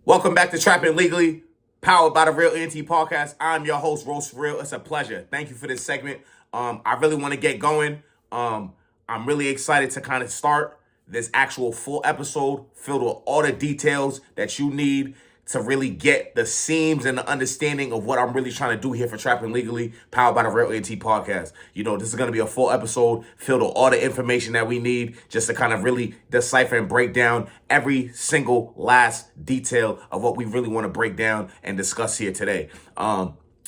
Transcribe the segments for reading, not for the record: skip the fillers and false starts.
Welcome back to Trapping Legally, powered by the Real NT Podcast. I'm your host, Rose For Real. It's a pleasure. Thank you for this segment. I really want to get going. I'm really excited to kind of start this actual full episode filled with all the details that you need to really get the seams and the understanding of what I'm really trying to do here for Trapping Legally, powered by the Real NT Podcast. This is going to be a full episode filled with all the information that we need just to kind of really decipher and break down every single last detail of what we really want to break down and discuss here today.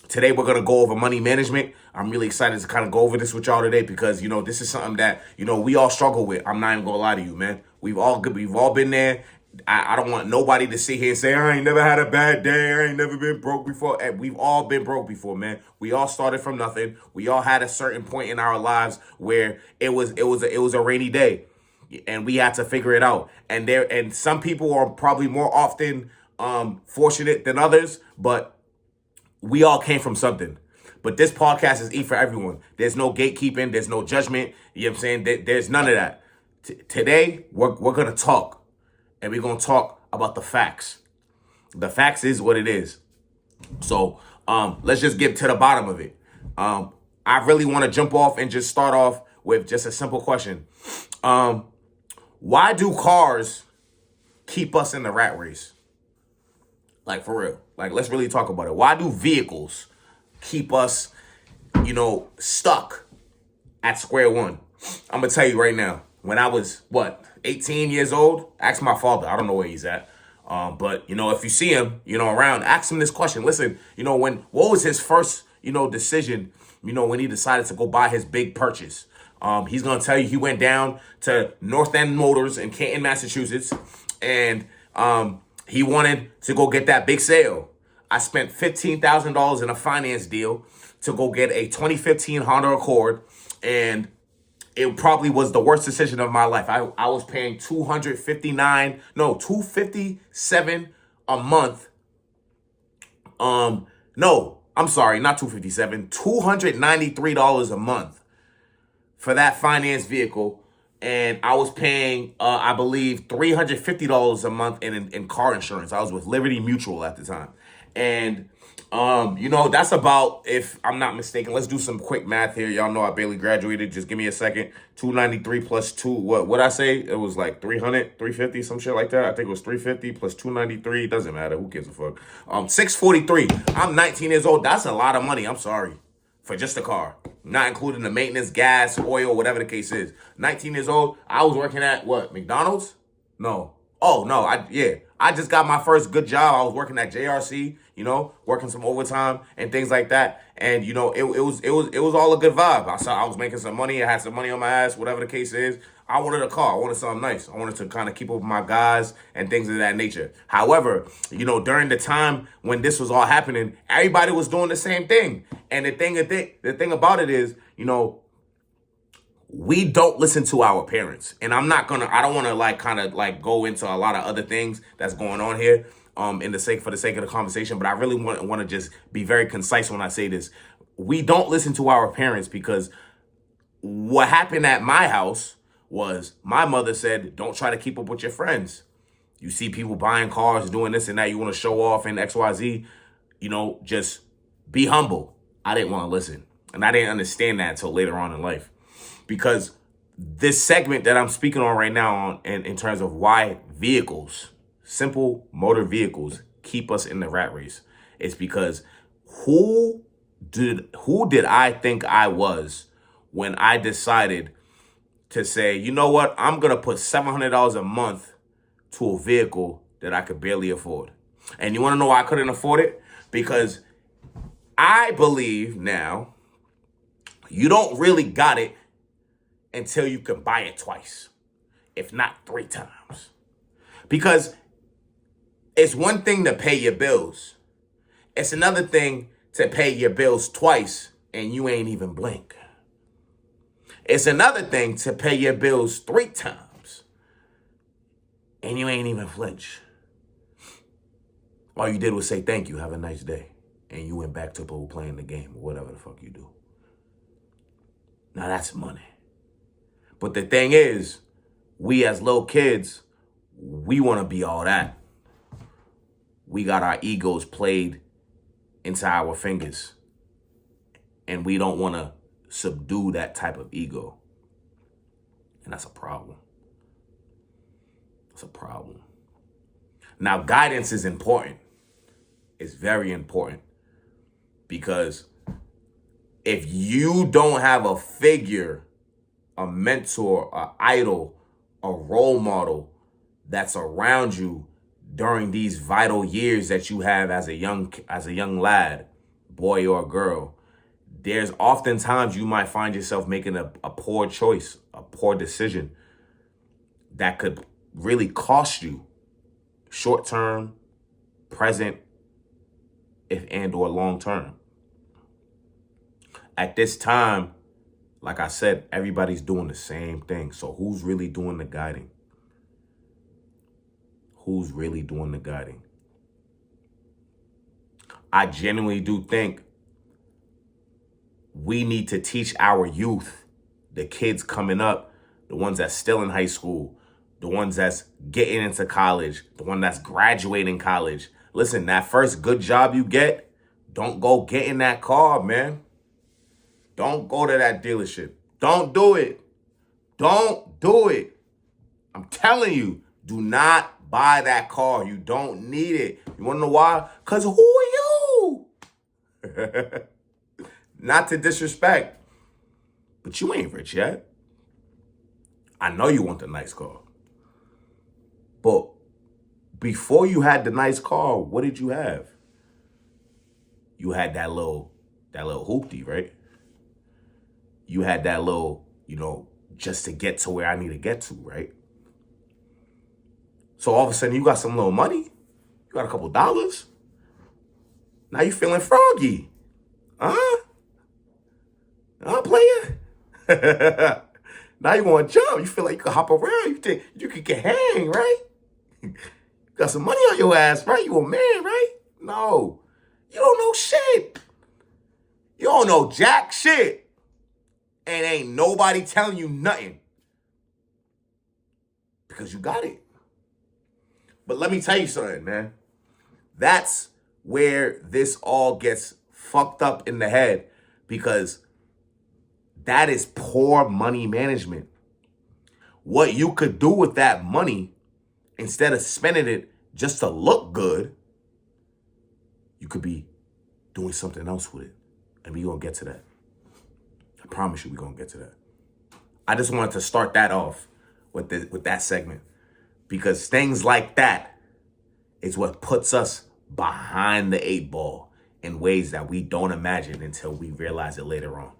Today we're going to go over money management. I'm really excited to kind of go over this with y'all today because, this is something that, we all struggle with. I'm not even going to lie to you, man. We've all been there. I don't want nobody to sit here and say, I ain't never had a bad day. I ain't never been broke before. And we've all been broke before, man. We all started from nothing. We all had a certain point in our lives where it was a rainy day and we had to figure it out. And some people are probably more often fortunate than others, but we all came from something. But this podcast is for everyone. There's no gatekeeping. There's no judgment. You know what I'm saying? There's none of that. Today, we're going to talk. And we're going to talk about the facts. The facts is what it is. So let's just get to the bottom of it. I really want to jump off and just start off with just a simple question. Why do cars keep us in the rat race? Like, for real. Like, let's really talk about it. Why do vehicles keep us, stuck at square one? I'm going to tell you right now. When I was, 18 years old, ask my father. I don't know where he's at. But, if you see him, around, ask him this question. Listen, what was his first, decision, when he decided to go buy his big purchase? He's going to tell you he went down to North End Motors in Canton, Massachusetts, and he wanted to go get that big sale. I spent $15,000 in a finance deal to go get a 2015 Honda Accord, and it probably was the worst decision of my life. I was paying $257 a month. No, I'm sorry, not $257, $293 a month for that finance vehicle. And I was paying, I believe, $350 a month in car insurance. I was with Liberty Mutual at the time. And that's about, if I'm not mistaken, let's do some quick math here. Y'all know I barely graduated. Just give me a second. 293 plus 2, what I say? It was like 300, 350, some shit like that. I think it was 350 plus 293. Doesn't matter. Who gives a fuck? 643. I'm 19 years old. That's a lot of money. I'm sorry. For just a car. Not including the maintenance, gas, oil, whatever the case is. 19 years old. I was working at McDonald's? No. Oh, no. I just got my first good job. I was working at JRC, working some overtime and things like that. And, it was all a good vibe. I was making some money. I had some money on my ass, whatever the case is. I wanted a car. I wanted something nice. I wanted to kind of keep up with my guys and things of that nature. However, during the time when this was all happening, everybody was doing the same thing. And the thing about it is, we don't listen to our parents. And I don't want to go into a lot of other things that's going on here for the sake of the conversation, but I really want to just be very concise when I say this. We don't listen to our parents because what happened at my house was my mother said, don't try to keep up with your friends. You see people buying cars, doing this and that, you want to show off in XYZ, just be humble. I didn't want to listen. And I didn't understand that until later on in life. Because this segment that I'm speaking on right now in terms of why simple motor vehicles keep us in the rat race, is because who did I think I was when I decided to say, you know what, I'm going to put $700 a month to a vehicle that I could barely afford. And you want to know why I couldn't afford it? Because I believe now you don't really got it until you can buy it twice, if not 3 times. Because it's one thing to pay your bills. It's another thing to pay your bills twice and you ain't even blink. It's another thing to pay your bills 3 times and you ain't even flinch. All you did was say thank you, have a nice day, and you went back to playing the game or whatever the fuck you do. Now that's money. But the thing is, we as little kids, we want to be all that. we got our egos played into our fingers, and we don't want to subdue that type of ego. And that's a problem. It's a problem. Now, guidance is important. It's very important, because if you don't have a figure, a mentor, an idol, a role model that's around you during these vital years that you have as a young lad, boy or girl, there's oftentimes you might find yourself making a poor choice, a poor decision that could really cost you short term, present, or long term. At this time, like I said, everybody's doing the same thing. So who's really doing the guiding? Who's really doing the guiding? I genuinely do think we need to teach our youth, the kids coming up, the ones that's still in high school, the ones that's getting into college, the one that's graduating college. Listen, that first good job you get, don't go get in that car, man. Don't go to that dealership. Don't do it. Don't do it. I'm telling you, do not buy that car. You don't need it. You want to know why? Because who are you? Not to disrespect, but you ain't rich yet. I know you want the nice car. But before you had the nice car, what did you have? You had that little hoopty, right? You had that little, just to get to where I need to get to, right? So all of a sudden you got some little money. You got a couple dollars. Now you feeling froggy. Huh? Player? Now you want to jump. You feel like you can hop around. You think you could get hang, right? You got some money on your ass, right? You a man, right? No. You don't know shit. You don't know jack shit. And ain't nobody telling you nothing. Because you got it. But let me tell you something, man. That's where this all gets fucked up in the head, because that is poor money management. What you could do with that money, instead of spending it just to look good, you could be doing something else with it. And we're going to get to that. I promise you we're going to get to that. I just wanted to start that off with that segment, because things like that is what puts us behind the 8 ball in ways that we don't imagine until we realize it later on.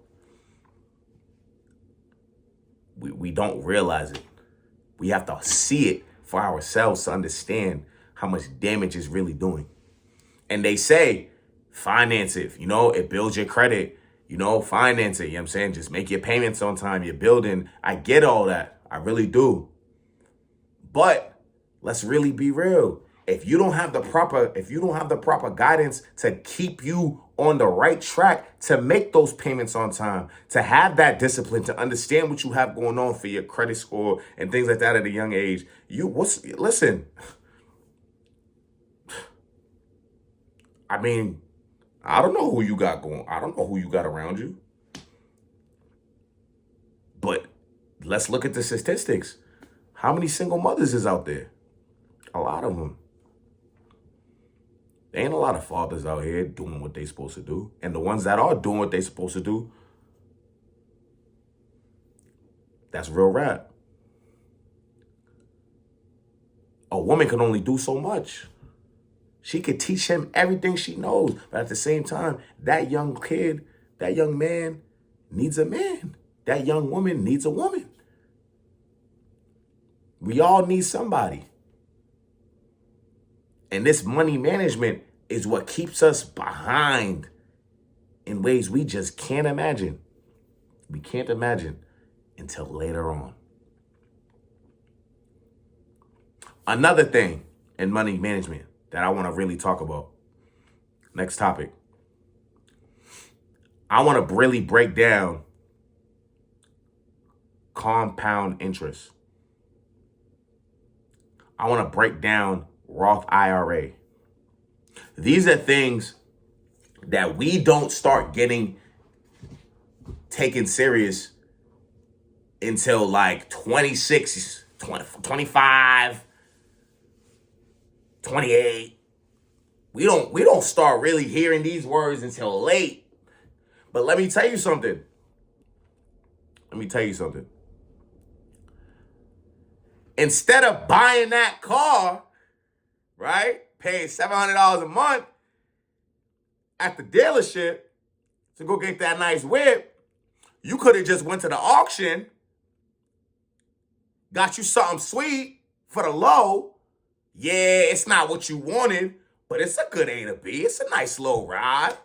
We don't realize it. We have to see it for ourselves to understand how much damage it's really doing. And they say, finance it, it builds your credit, finance it, I'm saying? Just make your payments on time, you're building. I get all that. I really do. But let's really be real. If you don't have the proper guidance to keep you on the right track, to make those payments on time, to have that discipline, to understand what you have going on for your credit score and things like that at a young age, listen. I mean, I don't know who you got going. I don't know who you got around you. But let's look at the statistics. How many single mothers is out there? A lot of them. There ain't a lot of fathers out here doing what they supposed to do. And the ones that are doing what they supposed to do, that's real rap. A woman can only do so much. She could teach him everything she knows. But at the same time, that young kid, that young man needs a man. That young woman needs a woman. We all need somebody. And this money management is what keeps us behind in ways we just can't imagine. We can't imagine until later on. Another thing in money management that I want to really talk about. Next topic. I want to really break down compound interest. I want to break down Roth IRA. These are things that we don't start getting taken serious until like 26, 20, 25, 28. We don't start really hearing these words until late. But let me tell you something. Instead of buying that car, right, paying $700 a month at the dealership to go get that nice whip, you could have just went to the auction, got you something sweet for the low. Yeah, it's not what you wanted, but it's a good A to B. It's a nice low ride.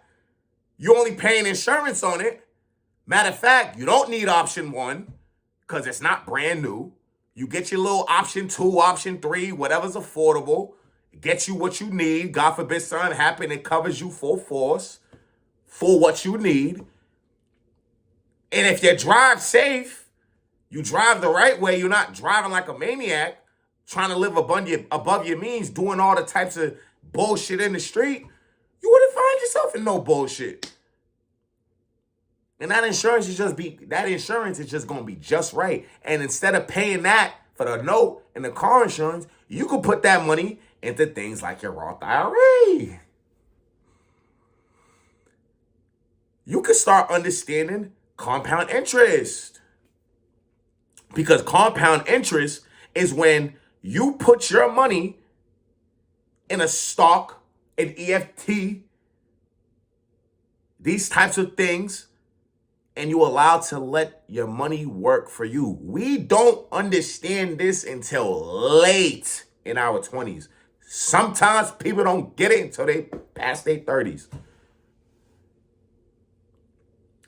You're only paying insurance on it. Matter of fact, you don't need option 1 because it's not brand new. You get your little option 2, option 3, whatever's affordable. It gets you what you need. God forbid something happen, it covers you full force for what you need. And if you drive safe, you drive the right way, you're not driving like a maniac, trying to live above your means, doing all the types of bullshit in the street, you wouldn't find yourself in no bullshit. And that insurance is just gonna be just right. And instead of paying that for the note and the car insurance, you could put that money into things like your Roth IRA. You could start understanding compound interest. Because compound interest is when you put your money in a stock, an EFT, these types of things, and you allow to let your money work for you. We don't understand this until late in our 20s. Sometimes people don't get it until they pass their 30s.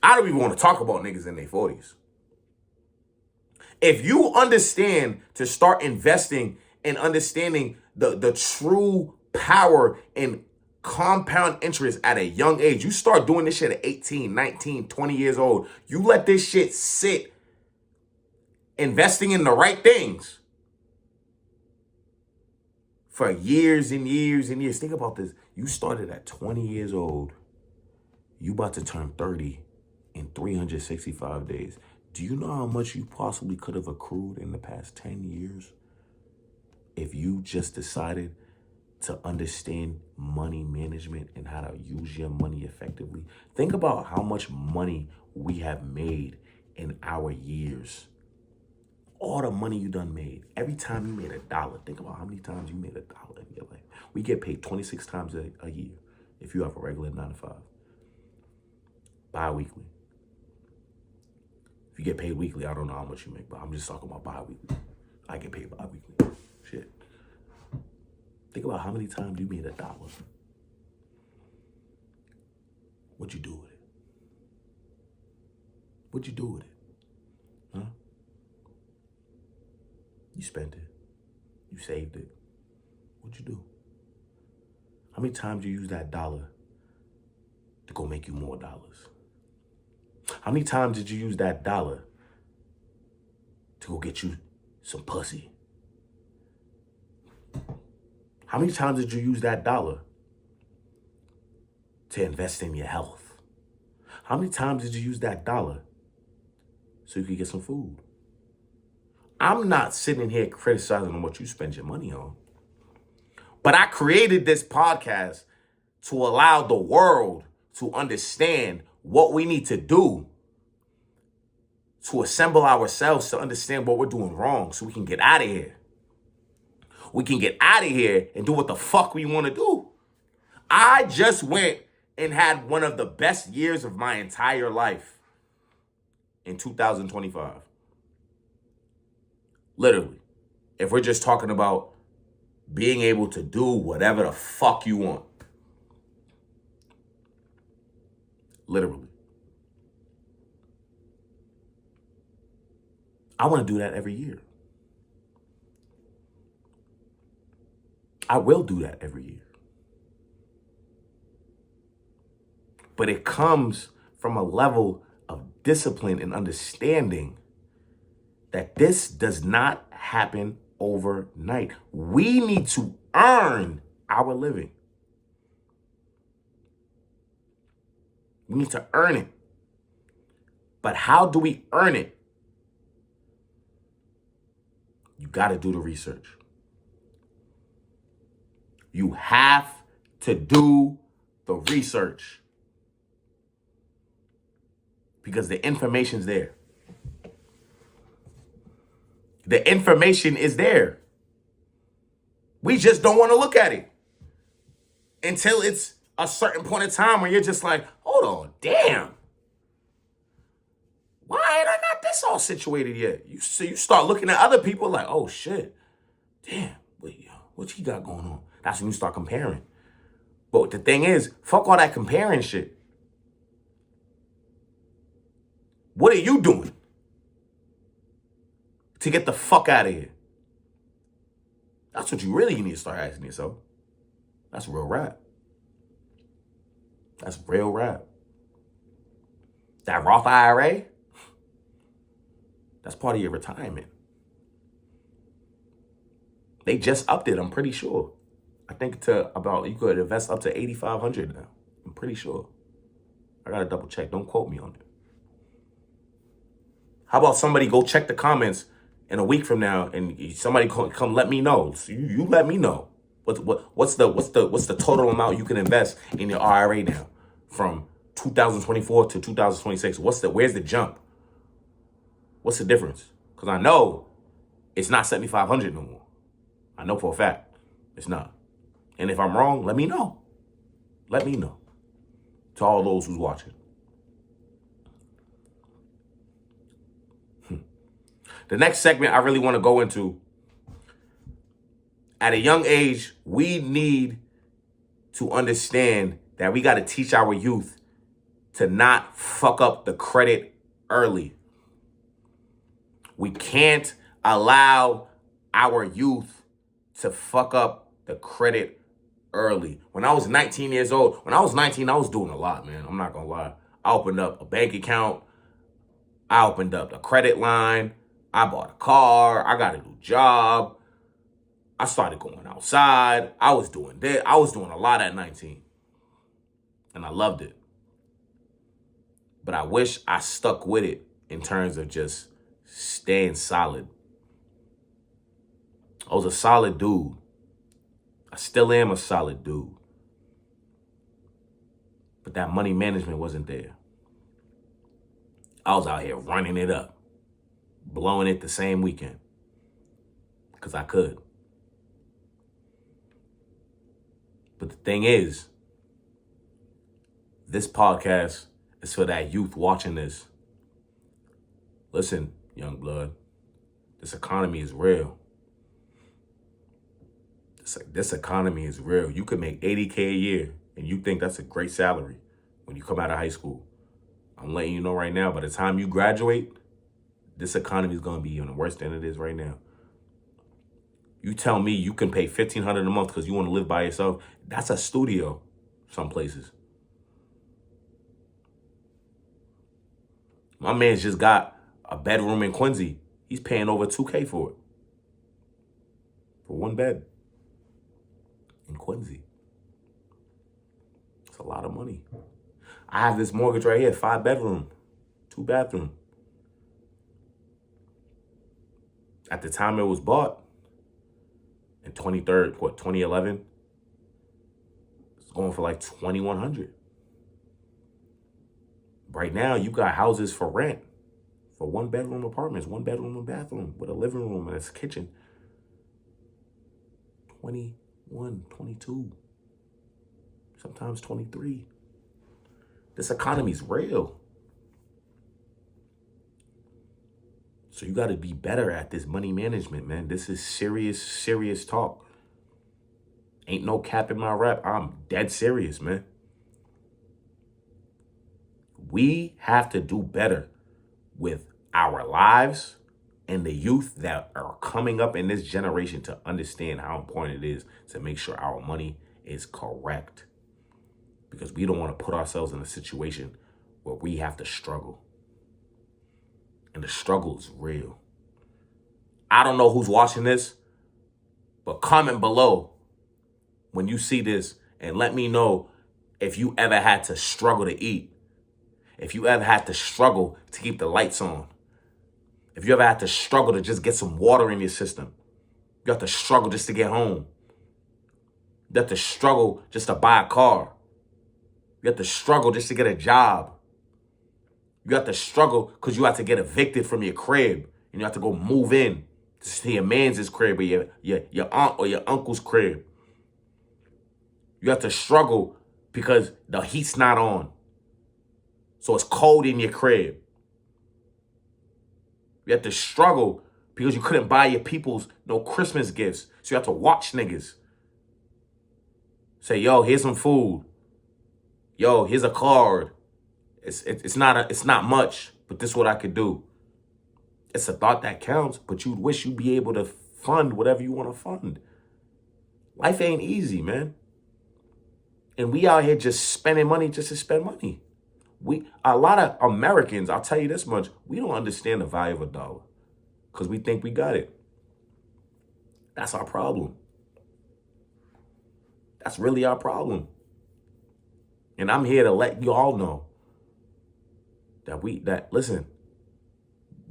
I don't even want to talk about niggas in their 40s. If you understand to start investing and understanding the true power in compound interest at a young age, you start doing this shit at 18, 19, 20 years old. You let this shit sit, investing in the right things for years and years and years. Think about this. You started at 20 years old. You about to turn 30 in 365 days. Do you know how much you possibly could have accrued in the past 10 years if you just decided to understand money management and how to use your money effectively? Think about how much money we have made in our years. All the money you done made. Every time you made $1, think about how many times you made $1 in your life. We get paid 26 times a year if you have a regular 9 to 5. Bi-weekly. If you get paid weekly, I don't know how much you make, but I'm just talking about bi-weekly. I get paid bi-weekly. Shit. Think about how many times you made $1. What'd you do with it? What'd you do with it? Huh? You spent it. You saved it. What'd you do? How many times you used that $1 to go make you more dollars? How many times did you use that $1 to go get you some pussy? How many times did you use that $1 to invest in your health? How many times did you use that $1 so you could get some food? I'm not sitting here criticizing on what you spend your money on. But I created this podcast to allow the world to understand what we need to do to assemble ourselves to understand what we're doing wrong so we can get out of here. We can get out of here and do what the fuck we want to do. I just went and had one of the best years of my entire life in 2025. Literally. If we're just talking about being able to do whatever the fuck you want. Literally. I want to do that every year. I will do that every year. But it comes from a level of discipline and understanding that this does not happen overnight. We need to earn our living. We need to earn it. But how do we earn it? You got to do the research. You have to do the research because the information's there. The information is there. We just don't want to look at it until it's a certain point in time where you're just like, hold on, damn. Why ain't I got this all situated yet? You start looking at other people like, oh shit, damn, what he got going on? That's when you start comparing. But the thing is, fuck all that comparing shit. What are you doing to get the fuck out of here? That's what you really need to start asking yourself. That's real rap. That's real rap. That Roth IRA, that's part of your retirement. They just upped it, I'm pretty sure. I think you could invest up to $8,500 now. I'm pretty sure. I gotta double check. Don't quote me on it. How about somebody go check the comments in a week from now and somebody come let me know. So you let me know. What's the total amount you can invest in your IRA now from 2024 to 2026? Where's the jump? What's the difference? Because I know it's not $7,500 no more. I know for a fact it's not. And if I'm wrong, let me know. Let me know. To all those who's watching. The next segment I really want to go into, at a young age, we need to understand that we got to teach our youth to not fuck up the credit early. We can't allow our youth to fuck up the credit early. When I was 19 years old, I was doing a lot, man. I'm not going to lie. I opened up a bank account. I opened up a credit line. I bought a car. I got a new job. I started going outside. I was doing that. I was doing a lot at 19. And I loved it. But I wish I stuck with it in terms of just staying solid. I was a solid dude. I still am a solid dude. But that money management wasn't there. I was out here running it up, blowing it the same weekend. Because I could. But the thing is, this podcast is for that youth watching this. Listen, young blood, this economy is real. This economy is real. You could make $80K a year and you think that's a great salary when you come out of high school. I'm letting you know right now, by the time you graduate, this economy is going to be on the worse than it is right now. You tell me you can pay $1,500 a month because you want to live by yourself. That's a studio some places. My man's just got a bedroom in Quincy. He's paying over $2K for it. For one bed. In Quincy. It's a lot of money. I have this mortgage right here, 5-bedroom, 2-bathroom. At the time it was bought, in 2011, it's going for like $2,100. Right now, you got houses for rent for 1-bedroom apartments, 1-bedroom and bathroom with a living room and a kitchen. 21, 22, sometimes 23. This economy's real. So you got to be better at this money management, man. This is serious, serious talk. Ain't no cap in my rap. I'm dead serious, man. We have to do better with our lives and the youth that are coming up in this generation to understand how important it is to make sure our money is correct. Because we don't want to put ourselves in a situation where we have to struggle. And the struggle is real. I don't know who's watching this, but comment below when you see this and let me know if you ever had to struggle to eat if you ever had to struggle to keep the lights on, if you ever had to struggle to just get some water in your system, you have to struggle just to get home. You have to struggle just to buy a car. You have to struggle just to get a job. You have to struggle because you have to get evicted from your crib and you have to go move in to your man's crib or your aunt or your uncle's crib. You have to struggle because the heat's not on. So it's cold in your crib. You have to struggle because you couldn't buy your peoples no Christmas gifts. So you have to watch niggas. Say, yo, here's some food. Yo, here's a card. It's not much, but this is what I could do. It's a thought that counts, but you'd wish you'd be able to fund whatever you want to fund. Life ain't easy, man. And we out here just spending money just to spend money. A lot of Americans, I'll tell you this much, we don't understand the value of a dollar because we think we got it. That's our problem. That's really our problem. And I'm here to let you all know that listen,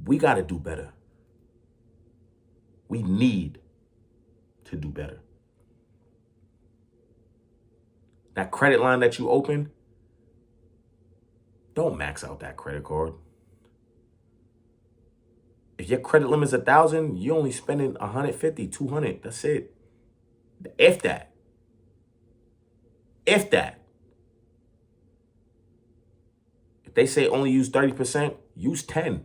we got to do better. We need to do better. That credit line that you open, don't max out that credit card. If your credit limit is 1,000, you're only spending 150, 200. That's it. If that. If they say only use 30%, use 10.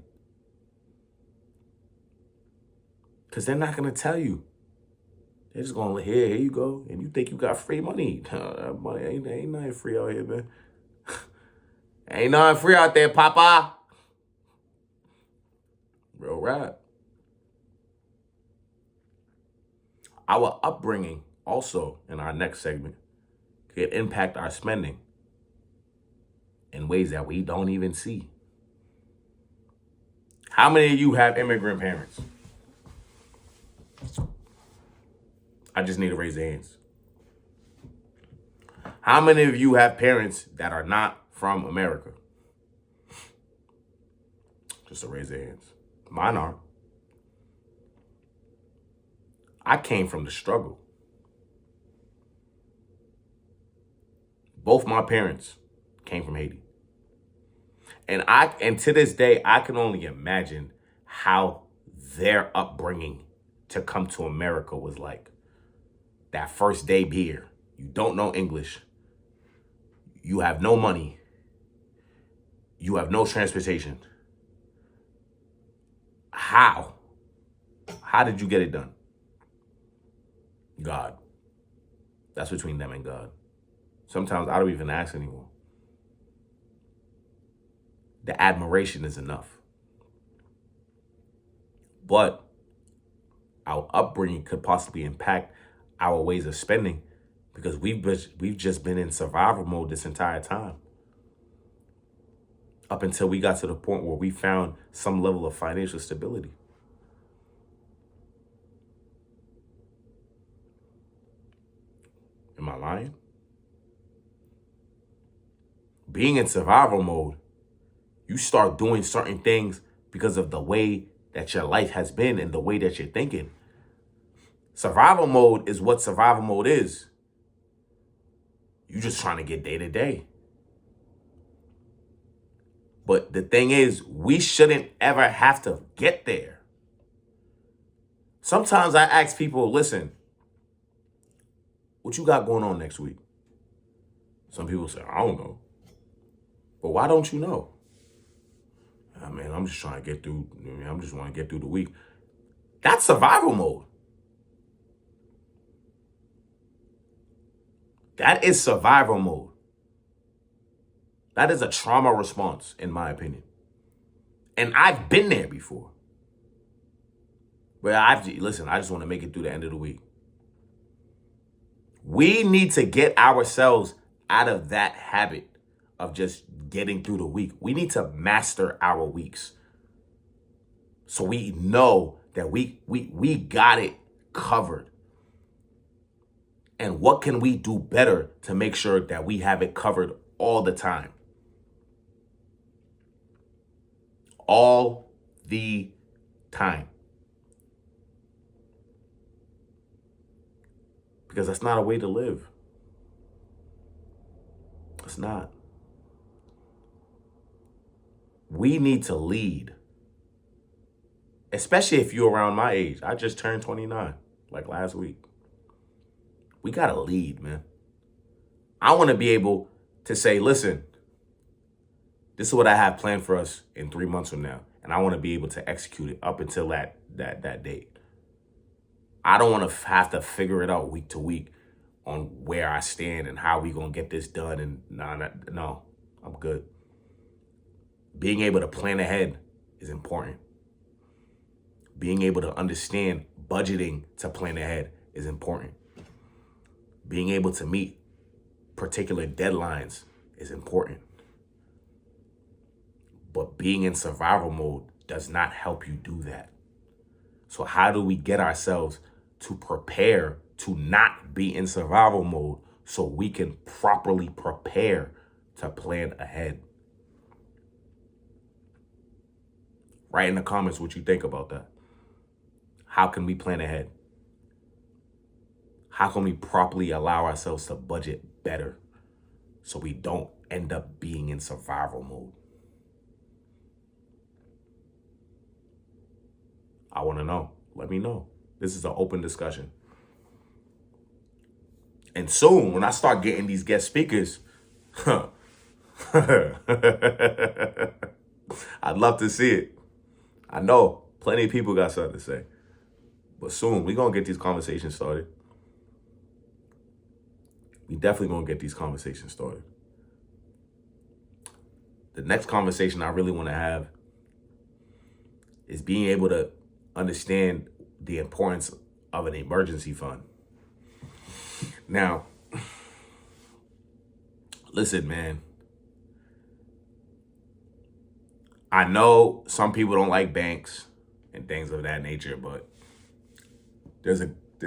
Because they're not going to tell you. They're just going to, here you go. And you think you got free money. Money ain't nothing free out here, man. Ain't nothing free out there, Papa. Real rap. Our upbringing also, in our next segment, could impact our spending in ways that we don't even see. How many of you have immigrant parents? I just need to raise their hands. How many of you have parents that are not from America? Just to raise their hands. Mine are. I came from the struggle. Both my parents came from Haiti. And to this day, I can only imagine how their upbringing to come to America was like. That first day here, you don't know English. You have no money. You have no transportation. How? How did you get it done? God. That's between them and God. Sometimes I don't even ask anymore. The admiration is enough. But our upbringing could possibly impact our ways of spending because we've just been in survival mode this entire time. Up until we got to the point where we found some level of financial stability. Am I lying? Being in survival mode, you start doing certain things because of the way that your life has been and the way that you're thinking. Survival mode is what survival mode is. You're just trying to get day to day. But the thing is, we shouldn't ever have to get there. Sometimes I ask people, listen, what you got going on next week? Some people say, I don't know. But why don't you know? I mean, I'm just trying to get through. I just want to get through the week. That's survival mode. That is survival mode. That is a trauma response, in my opinion. And I've been there before. Where I just want to make it through the end of the week. We need to get ourselves out of that habit of just getting through the week. We need to master our weeks. So we know that we got it covered. And what can we do better to make sure that we have it covered all the time? all the time. Because that's not a way to live. It's not. We need to lead. Especially if you're around my age. I just turned 29, like last week. We got to lead, man. I want to be able to say, listen, this is what I have planned for us in 3 months from now. And I want to be able to execute it up until that date. I don't want to have to figure it out week to week on where I stand and how we going to get this done. And no, I'm good. Being able to plan ahead is important. Being able to understand budgeting to plan ahead is important. Being able to meet particular deadlines is important. But being in survival mode does not help you do that. So how do we get ourselves to prepare to not be in survival mode so we can properly prepare to plan ahead? Write in the comments what you think about that. How can we plan ahead? How can we properly allow ourselves to budget better so we don't end up being in survival mode? I want to know. Let me know. This is an open discussion. And soon, when I start getting these guest speakers, I'd love to see it. I know plenty of people got something to say. But soon, we're going to get these conversations started. We definitely going to get these conversations started. The next conversation I really want to have is being able to understand the importance of an emergency fund. Now, listen, man. I know some people don't like banks and things of that nature, but there's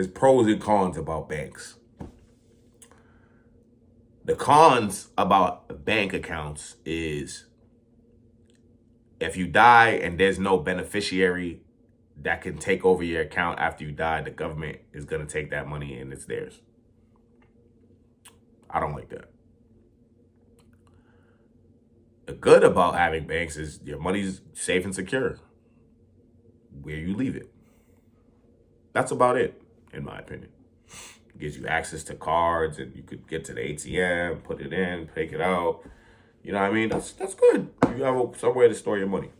pros and cons about banks. The cons about bank accounts is if you die and there's no beneficiary that can take over your account after you die, the government is going to take that money and it's theirs. I don't like that. The good about having banks is your money's safe and secure where you leave it. That's about it, in my opinion. It gives you access to cards and you could get to the ATM, put it in, take it out. You know what I mean? That's good. You have somewhere to store your money.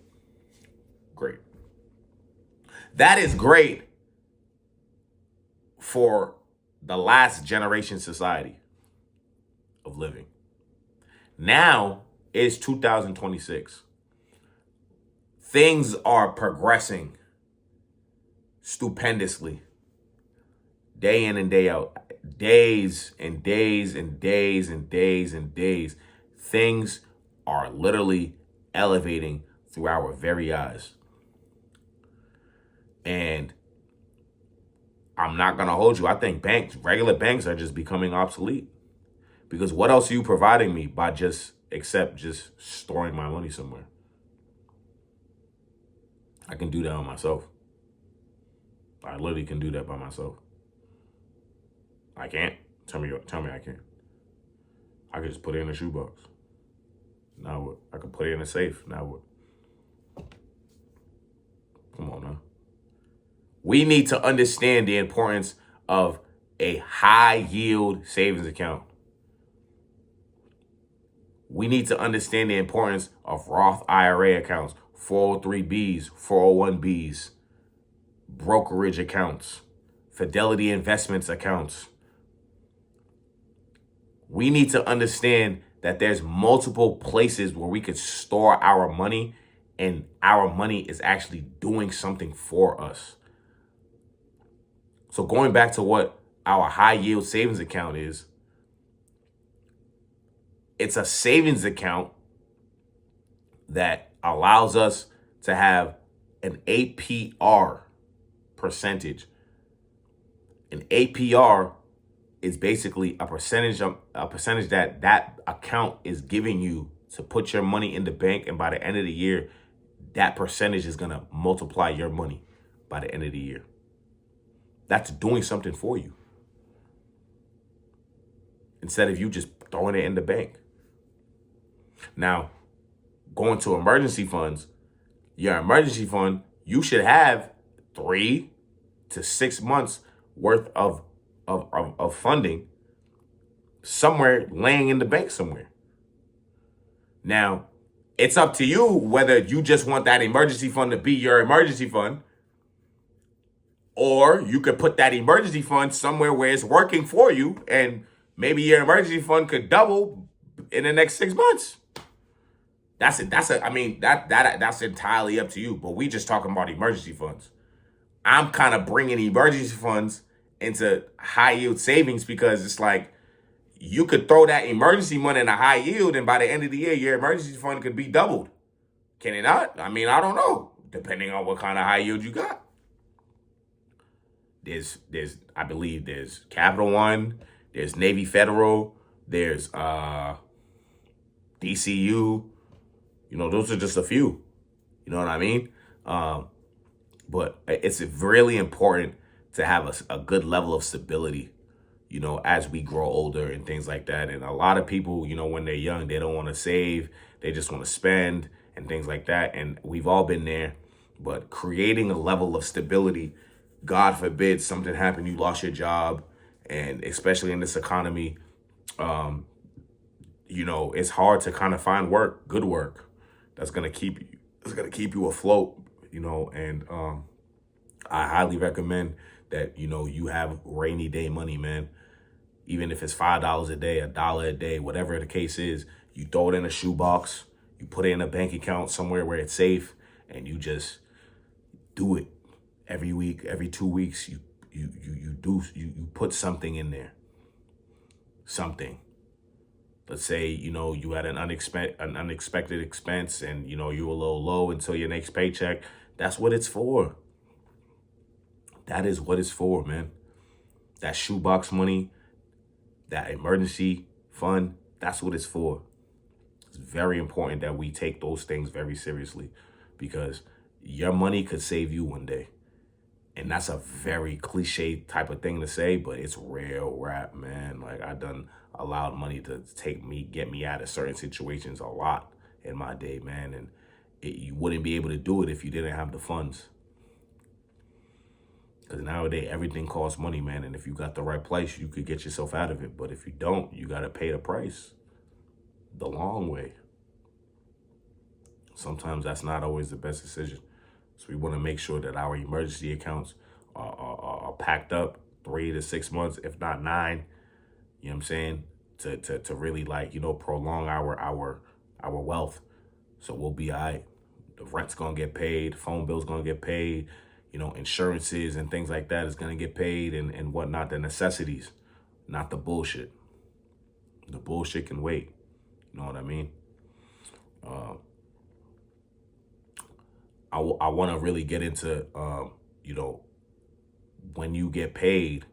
Great. That is great for the last generation society of living. Now it's 2026. Things are progressing stupendously. Day in and day out. Days and days and days and days and days. Things are literally elevating through our very eyes. And I'm not going to hold you. I think regular banks are just becoming obsolete. Because what else are you providing me by except just storing my money somewhere? I can do that on myself. I literally can do that by myself. I can't. Tell me I can't. I could just put it in a shoebox. Now what? I could put it in a safe. Now what? Come on now. We need to understand the importance of a high yield savings account. We need to understand the importance of Roth IRA accounts, 403Bs, 401Bs, brokerage accounts, Fidelity Investments accounts. We need to understand that there's multiple places where we could store our money and our money is actually doing something for us. So going back to what our high yield savings account is, it's a savings account that allows us to have an APR percentage. An APR is basically a percentage that account is giving you to put your money in the bank, and by the end of the year, that percentage is going to multiply your money by the end of the year. That's doing something for you, instead of you just throwing it in the bank. Now, going to emergency funds, your emergency fund, you should have 3 to 6 months worth of funding somewhere laying in the bank somewhere. Now, it's up to you whether you just want that emergency fund to be your emergency fund, or you could put that emergency fund somewhere where it's working for you, and maybe your emergency fund could double in the next 6 months. That's entirely up to you. But we just talking about emergency funds. I'm kind of bringing emergency funds into high yield savings, because it's like you could throw that emergency money in a high yield, and by the end of the year, your emergency fund could be doubled. Can it not? I mean, I don't know. Depending on what kind of high yield you got. I believe there's Capital One, there's Navy Federal, there's DCU. Those are just a few. You know what I mean? But it's really important to have a good level of stability, as we grow older and things like that. And a lot of people, when they're young, they don't want to save. They just want to spend and things like that. And we've all been there. But creating a level of stability, God forbid something happened, you lost your job, and especially in this economy, it's hard to kind of find good work that's gonna keep you afloat, and I highly recommend that you have rainy day money, man. Even if it's $5 a day, $1 a day, whatever the case is, you throw it in a shoebox, you put it in a bank account somewhere where it's safe, and you just do it every week, every 2 weeks. You put something in there, something. Let's say, you had an unexpected expense, and, you were a little low until your next paycheck. That's what it's for. That is what it's for, man. That shoebox money, that emergency fund, that's what it's for. It's very important that we take those things very seriously, because your money could save you one day. And that's a very cliche type of thing to say, but it's real rap, man. Like, I done allowed money to get me out of certain situations a lot in my day, man. And you wouldn't be able to do it if you didn't have the funds. Because nowadays, everything costs money, man. And if you got the right place, you could get yourself out of it. But if you don't, you got to pay the price the long way. Sometimes that's not always the best decision. So we want to make sure that our emergency accounts are packed up 3 to 6 months, if not 9. You know what I'm saying? To really, prolong our wealth. So we'll be all right. The rent's gonna get paid, phone bill's gonna get paid, insurances and things like that is gonna get paid, and whatnot. The necessities, not the bullshit. The bullshit can wait. You know what I mean? I want to really get into, when you get paid,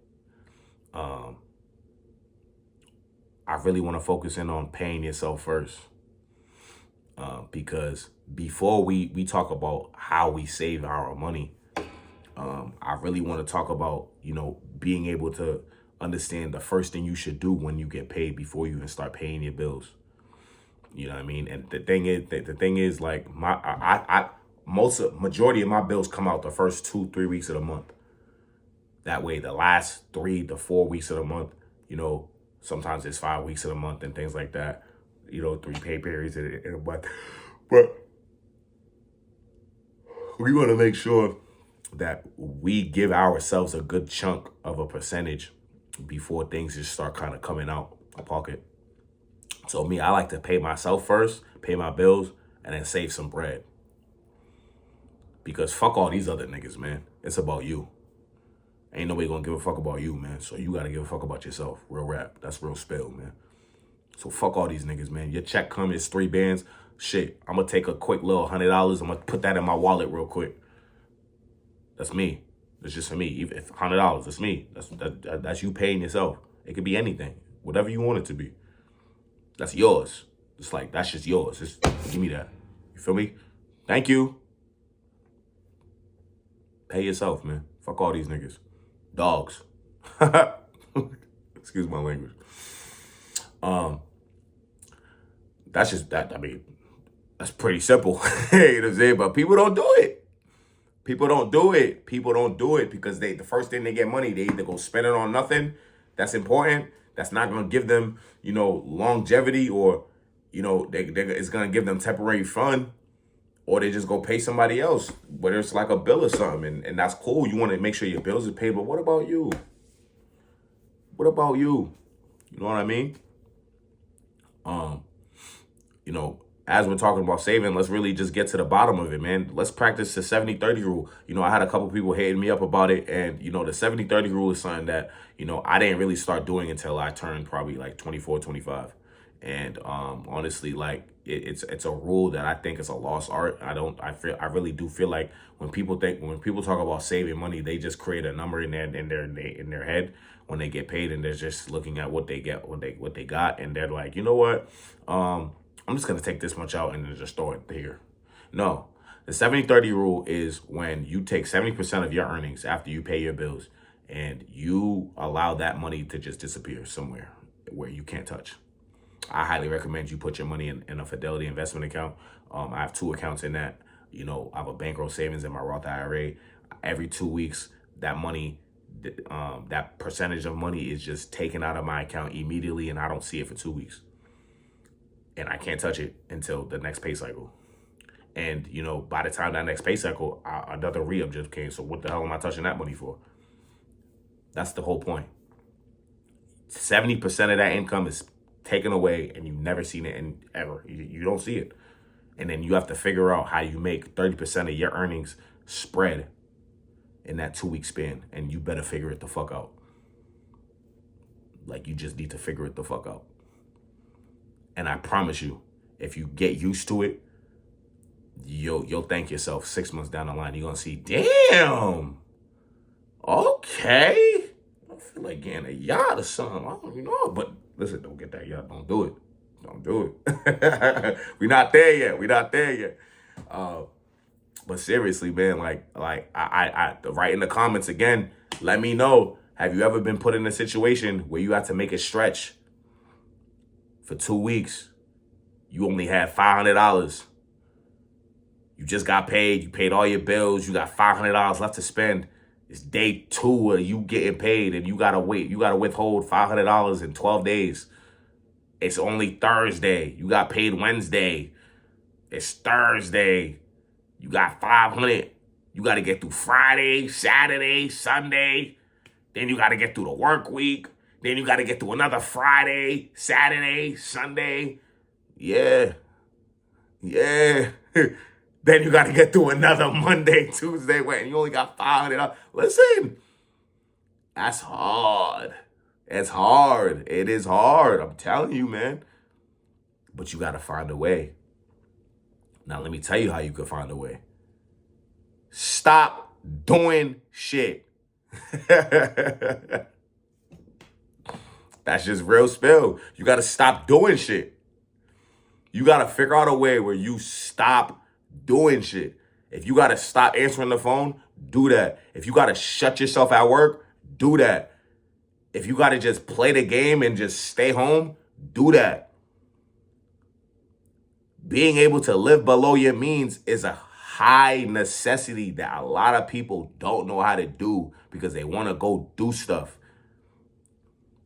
I really want to focus in on paying yourself first. Because before we talk about how we save our money, I really want to talk about, being able to understand the first thing you should do when you get paid before you even start paying your bills. You know what I mean? And the thing is, like, majority of my bills come out the first 2-3 weeks of the month. That way, the last 3 to 4 weeks of the month, sometimes it's 5 weeks of the month and things like that. 3 pay periods in a month. But we want to make sure that we give ourselves a good chunk of a percentage before things just start kind of coming out of pocket. So me, I like to pay myself first, pay my bills, and then save some bread. Because fuck all these other niggas, man. It's about you. Ain't nobody gonna give a fuck about you, man. So you gotta give a fuck about yourself. Real rap. That's real spill, man. So fuck all these niggas, man. Your check come, it's 3 bands. Shit, I'm gonna take a quick little $100. I'm gonna put that in my wallet real quick. That's me. That's just for me. Even if $100, that's me. That's you paying yourself. It could be anything, whatever you want it to be. That's yours. It's like, that's just yours. Just give me that. You feel me? Thank you. Pay yourself, man. Fuck all these niggas. Dogs. Excuse my language. Um, that's just that. I mean, that's pretty simple. You know what I'm saying? But people don't do it. People don't do it. People don't do it because the first thing they get money, they either go spend it on nothing that's important, that's not gonna give them, longevity, or, it's gonna give them temporary fun, or they just go pay somebody else, whether it's like a bill or something, and that's cool. You want to make sure your bills are paid, but what about you? What about you? You know what I mean? Um, as we're talking about saving, let's really just get to the bottom of it, man. Let's practice the 70-30 rule. I had a couple people hitting me up about it, and, the 70-30 rule is something that, I didn't really start doing until I turned probably like 24, 25. And honestly, like it's a rule that I think is a lost art. I really do feel like when people talk about saving money, they just create a number in their head when they get paid, and they're just looking at what they get, what they got, and they're like, you know what? I'm just gonna take this much out and then just throw it here. No. The 70-30 rule is when you take 70% of your earnings after you pay your bills and you allow that money to just disappear somewhere where you can't touch. I highly recommend you put your money in a Fidelity investment account. I have 2 accounts in that. I have a bankroll savings in my Roth IRA. Every 2 weeks, that money, that percentage of money is just taken out of my account immediately, and I don't see it for 2 weeks. And I can't touch it until the next pay cycle. And, by the time that next pay cycle, another re-up just came. So what the hell am I touching that money for? That's the whole point. 70% of that income is taken away, and you've never seen it ever. You don't see it. And then you have to figure out how you make 30% of your earnings spread in that 2-week span. And you better figure it the fuck out. Like, you just need to figure it the fuck out. And I promise you, if you get used to it, you'll thank yourself 6 months down the line. You're going to see, damn, okay. I feel like getting a yacht or something. I don't even know. But listen, don't get that yacht. Don't do it. Don't do it. We're not there yet. We're not there yet. But seriously, man, I write in the comments again. Let me know. Have you ever been put in a situation where you had to make it stretch? For 2 weeks, you only had $500. You just got paid. You paid all your bills. You got $500 left to spend. It's day 2 of you getting paid, and you gotta wait. You gotta withhold $500 in 12 days. It's only Thursday. You got paid Wednesday. It's Thursday. You got $500. You gotta get through Friday, Saturday, Sunday. Then you gotta get through the work week. Then you got to get to another Friday, Saturday, Sunday. Yeah. Then you got to get to another Monday, Tuesday. Wait, you only got $500. Listen, that's hard. It's hard. It is hard. I'm telling you, man. But you got to find a way. Now, let me tell you how you can find a way. Stop doing shit. That's just real spill. You got to stop doing shit. You got to figure out a way where you stop doing shit. If you got to stop answering the phone, do that. If you got to shut yourself at work, do that. If you got to just play the game and just stay home, do that. Being able to live below your means is a high necessity that a lot of people don't know how to do because they want to go do stuff.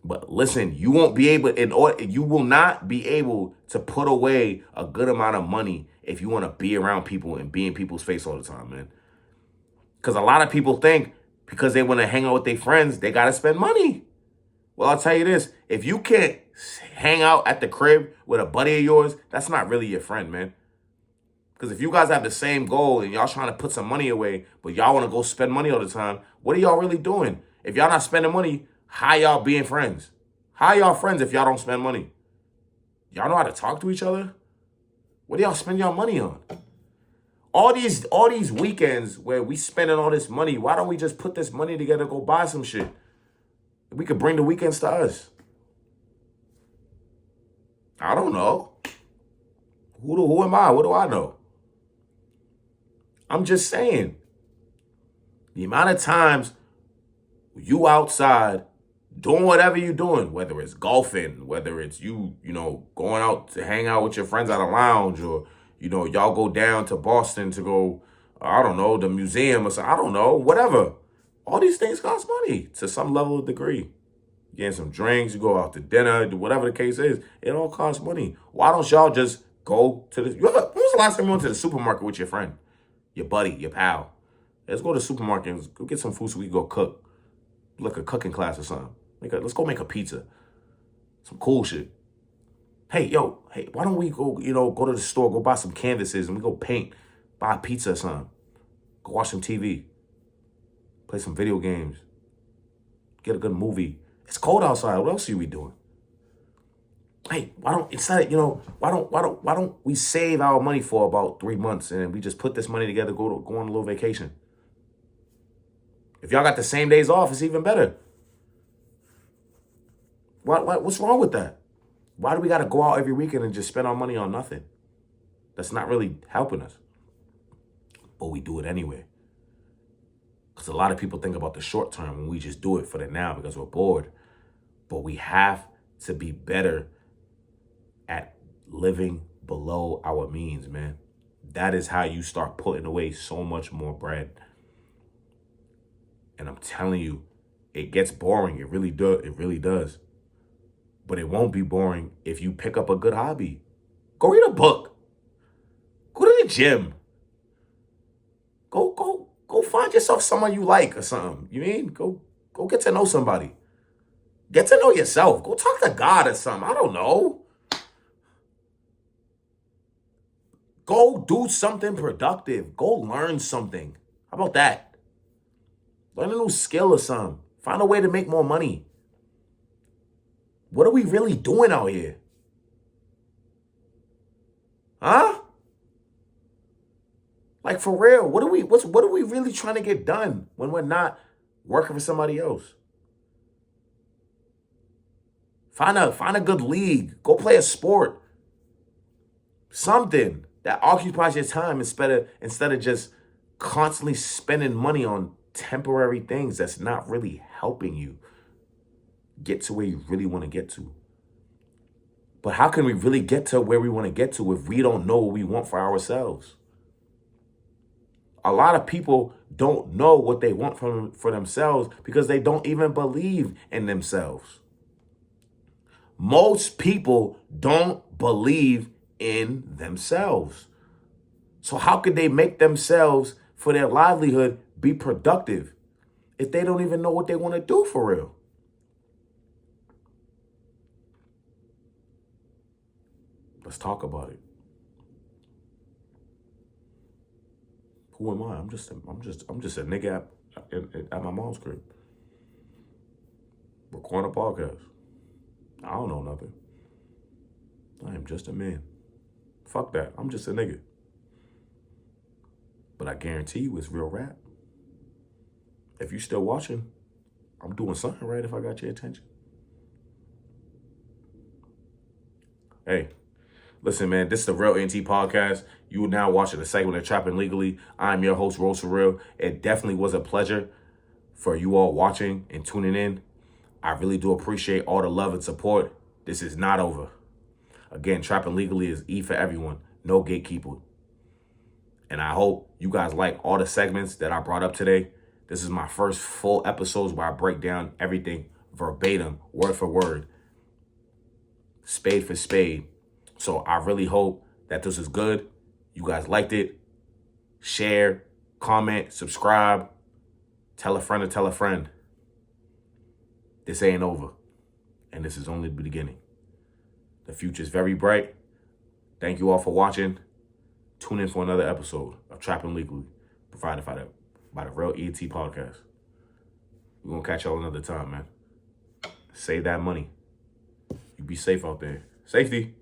But listen, you won't be able, you will not be able to put away a good amount of money if you want to be around people and be in people's face all the time, man. Because a lot of people think because they want to hang out with their friends, they got to spend money. Well, I'll tell you this. If you can't hang out at the crib with a buddy of yours, that's not really your friend, man. Because if you guys have the same goal and y'all trying to put some money away, but y'all want to go spend money all the time, what are y'all really doing? If y'all not spending money, how y'all being friends? How y'all friends if y'all don't spend money? Y'all know how to talk to each other? What do y'all spend y'all money on? All these weekends where we spending all this money, why don't we just put this money together, go buy some shit? We could bring the weekends to us. I don't know. Who am I? What do I know? I'm just saying. The amount of times you outside doing whatever you're doing, whether it's golfing, whether it's going out to hang out with your friends at a lounge, or, y'all go down to Boston to go, I don't know, the museum or something, I don't know, whatever. All these things cost money to some level of degree. Getting some drinks, you go out to dinner, whatever the case is, it all costs money. Why don't y'all just go to when was the last time you went to the supermarket with your friend, your buddy, your pal? Let's go to the supermarket and go get some food so we can go cook. Like a cooking class or something. Let's go make a pizza. Some cool shit. Hey, why don't we go, go to the store, go buy some canvases and we go paint, buy a pizza or something. Go watch some TV. Play some video games. Get a good movie. It's cold outside. What else are we doing? Hey, why don't we save our money for about 3 months and we just put this money together, go on a little vacation? If y'all got the same days off, it's even better. What's wrong with that? Why do we got to go out every weekend and just spend our money on nothing? That's not really helping us. But we do it anyway. Because a lot of people think about the short term and we just do it for the now because we're bored. But we have to be better at living below our means, man. That is how you start putting away so much more bread. And I'm telling you, it gets boring. It really does. It really does. But it won't be boring if you pick up a good hobby. Go read a book. Go to the gym. Go find yourself someone you like or something. You mean? Go get to know somebody. Get to know yourself. Go talk to God or something. I don't know. Go do something productive. Go learn something. How about that? Learn a new skill or something. Find a way to make more money. What are we really doing out here? Huh? Like, for real, what are we really trying to get done when we're not working for somebody else? Find a good league. Go play a sport. Something that occupies your time instead of just constantly spending money on temporary things that's not really helping you get to where you really want to get to. But how can we really get to where we want to get to if we don't know what we want for ourselves? A lot of people don't know what they want for themselves because they don't even believe in themselves. Most people don't believe in themselves. So how could they make themselves, for their livelihood, be productive if they don't even know what they want to do for real? Let's talk about it. Who am I? I'm just a nigga at my mom's crib. Recording a podcast. I don't know nothing. I am just a man. Fuck that. I'm just a nigga. But I guarantee you it's real rap. If you still watching, I'm doing something right if I got your attention. Hey, listen, man, this is the Real NT Podcast. You are now watching a segment of Trapping Legally. I'm your host, Rose For Real. It definitely was a pleasure for you all watching and tuning in. I really do appreciate all the love and support. This is not over. Again, Trapping Legally is E for everyone. No gatekeeper. And I hope you guys like all the segments that I brought up today. This is my first full episode where I break down everything verbatim, word for word, spade for spade. So I really hope that this is good. You guys liked it. Share, comment, subscribe. Tell a friend to tell a friend. This ain't over. And this is only the beginning. The future is very bright. Thank you all for watching. Tune in for another episode of Trapping Legally, provided by the Real ET Podcast. We're going to catch y'all another time, man. Save that money. You be safe out there. Safety.